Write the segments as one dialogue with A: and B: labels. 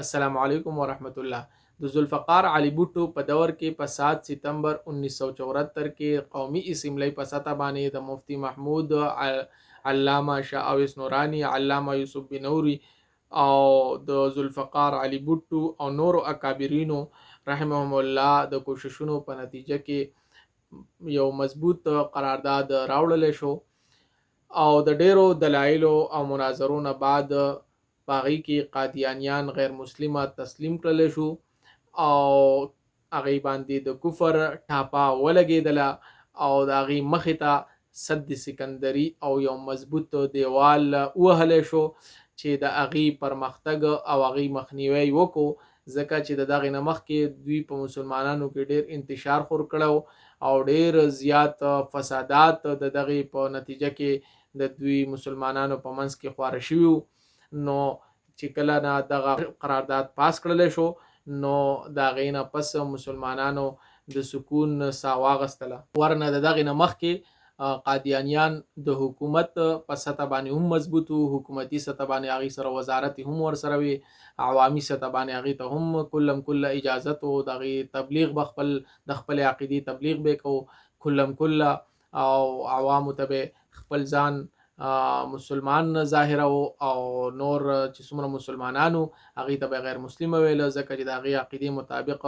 A: السلام علیکم ورحمت الله. د ذوالفقار علي بوټو په دور کې په 7 ستمبر 1974 کې قومي اسمبلی په سطح باندې د مفتی محمود علامه شاه اویس نورانی، علامه یوسف بنوري او د ذوالفقار علي بوټو او نورو اکابرینو رحمهم الله د کوششونو په نتیجه کې یو مضبوط قرارداد راوړل شو او د ډیرو دلایلو او مناظرو نه بعد باغی کې قادیانیان غیر مسلمه تسلیم کړل شو او هغه باندې د کفر ټاپا ولګیدله او د هغه مخې ته سد سکندری او یو مضبوط دیوال وهل شو چې د هغه پرمختګ او هغه مخنیوي وکړو، ځکه چې د دغه نمخ کې دوی په مسلمانانو کې ډیر انتشار خور کړو او ډیر زیات فسادات د دغه په نتیجه کې د دوی مسلمانانو په منځ کې خواره شوی. نو چې کله نه دغه قرارداد پاس کړل شو نو دا غینه پس مسلمانانو د سکون ساه واغستله. ورنه د دغه نمخ کې قادیانیان د حکومت په سطح باندې هم مضبوطو، حکومتي سطح باندې هغه سره وزارت هم ور سره وي، عوامي سطح باندې هغه ته هم کله اجازه او دغه تبلیغ بخپل د خپل عقیدی تبلیغ به کو کله او عوامو ته خپل ځان مسلمان ظاهر او نور چې څومره مسلمانانو هغه ته غیر مسلم ویل، ځکه چې د هغه عقیده مطابق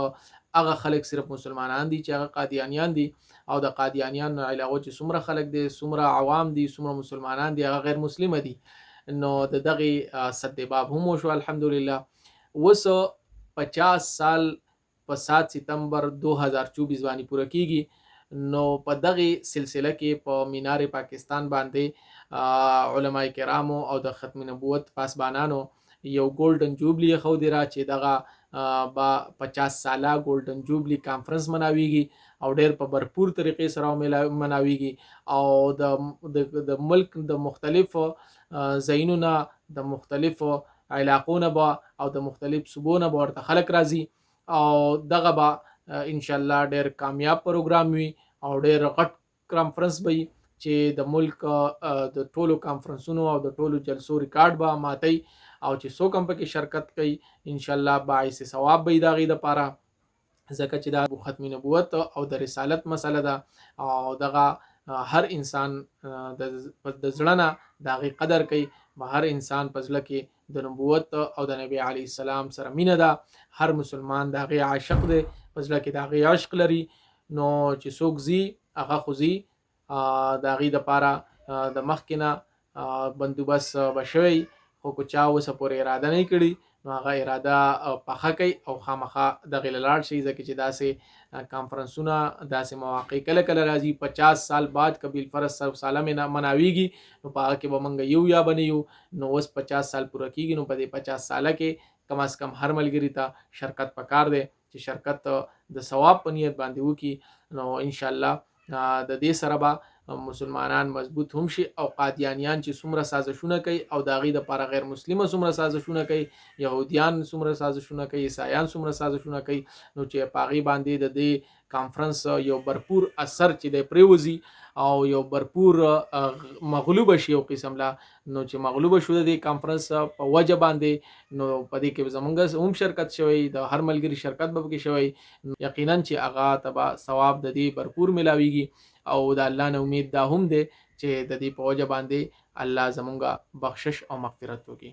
A: هغه خلک صرف مسلمانان دي چې هغه قادیانیان دي او د قادیانیان علاوه چې څومره خلک دي، څومره عوام دي، څومره مسلمانان دي، هغه غیر مسلم دي. نو د دغه سد باب هم شو الحمدلله. وس 50 سال په 7 ستمبر 2024 باندې پوره کیږي. نو په دغه سلسله کې په مینار پاکستان باندې علماء کرامو او د ختم نبوت پاسبانانو یو ګولډن جوبلی خو دی را چې دغه با 50 ساله ګولډن جوبلی کانفرنس مناویږي او ډیر په برپور طریقې سره مناویږي او د ملک د مختلفو زینونو د مختلفو علاقونو او د مختلف صوبونو ورته خلک راځي او دغه با ان شاء الله ډیر کامیاب پروګرام وي او ډیر غټ کانفرنس وي چې د ملک د ټولو کانفرنسونو او د ټولو جلسو ریکارډ به ماتي او چې څوک هم پکې شرکت کوي ان شاء الله باعث ثواب به داغي د پاره، ځکه چې دا ختم نبوت او د رسالت مسله ده او دغه هر انسان د زړه نه دغه قدر کوي. هر انسان په ځل کې د نبوت او د نبی علی السلام سره مینه ده، هر مسلمان دغه عاشق دی، په ځل کې دغه عشق لري. نو چې څوک زی هغه خوځي د هغې دپاره د مخکې بندوبست بشوي، خو که چا اوسه پورې اراده نه کړي نو هغه اراده پخه کوي او خامخا دغې له لاړ شي، ځکه چې داسې کانفرنسونه داسې مواقع کله کله راځي 50 سال بعد که بالفرض 100 ساله مناویږي نو په هغه کې به موږ یو یا به نه یو. نو اوس 50 سال پوره کیږي نو په دې 50 ساله کې کم از کم هر ملګري ته شرکت پکار دی چې شرکت د ثواب په نیت باندې وکړي. نو ان شاء الله د دې سره به مسلمانان مضبوط هم شي او قادیانیان چې څومره سازشونه کوي او د هغې دپاره غیر مسلمه څومره سازشونه کوي، یهودیان څومره سازشونه کوي، عیسایان څومره سازشونه کوي، نو چې په هغې باندې د دې کانفرنس یو برپور اثر چې دی پریوزي او یو برپور مغلوب شي یو قسم لا. نو چې مغلوب شو د دې کانفرنس په وجه باندې نو په دې کې زمونږ هم شرکت شوی، د هر ملګری شرکت به کې شوی، یقینا چې هغه تبا ثواب د دې برپور ملاويږي او د الله نه امید دا هم دی چې د دې په وجه باندې الله زمونږه بخشش او مغفرت وکړي.